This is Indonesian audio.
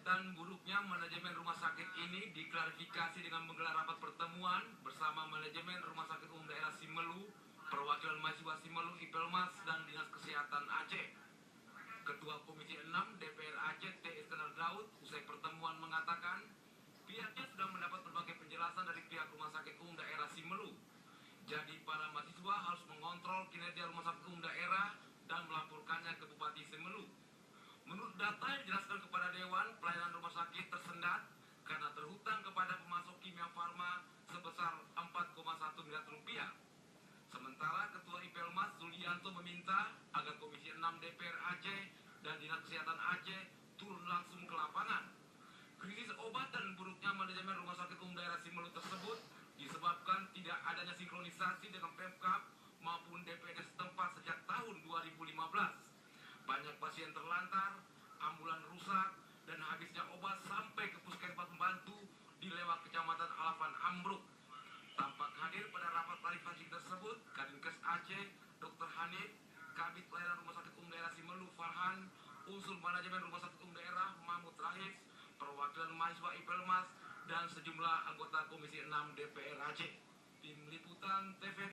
Dan buruknya manajemen rumah sakit ini diklarifikasi dengan menggelar rapat pertemuan bersama manajemen Rumah Sakit Umum Daerah Simelu, perwakilan mahasiswa Simelu, Ipelmas, dan Dinas Kesehatan Aceh. Ketua Komisi 6 DPR Aceh T. Iskandar Daud usai pertemuan mengatakan pihaknya sudah mendapat berbagai penjelasan dari pihak Rumah Sakit Umum Daerah Simelu. Jadi para mahasiswa harus mengontrol kinerja Rumah Sakit Umum Daerah dan melaporkannya ke Bupati Simelu. Menurut data yang dijelaskan kepada Dewan, pelayanan rumah sakit tersendat karena terhutang kepada pemasok kimia farma sebesar 4,1 miliar rupiah. Sementara Ketua Ipelmas Zulianto meminta agar Komisi 6 DPR Aceh dan Dinas Kesehatan Aceh turun langsung ke lapangan. Krisis obat dan buruknya manajemen Rumah Sakit Umum Daerah Simelu tersebut disebabkan tidak adanya sinkronisasi dengan Pemkab maupun DPD setempat sejak tahun 2015. Banyak pasien terlantar, ambulan rusak, dan habisnya obat sampai ke puskesmas pembantu di lewat Kecamatan Alafan Ambruk. Tampak hadir pada rapat klarifikasi tersebut Kadinkes Aceh, Dr. Hanif, Kabid Pelayanan Rumah Sakit Umum Daerah Simelu Farhan, unsur manajemen Rumah Sakit Umum Daerah Mahmud Rais, perwakilan mahasiswa Ipelmas, dan sejumlah anggota Komisi 6 DPR Aceh. Tim Liputan TV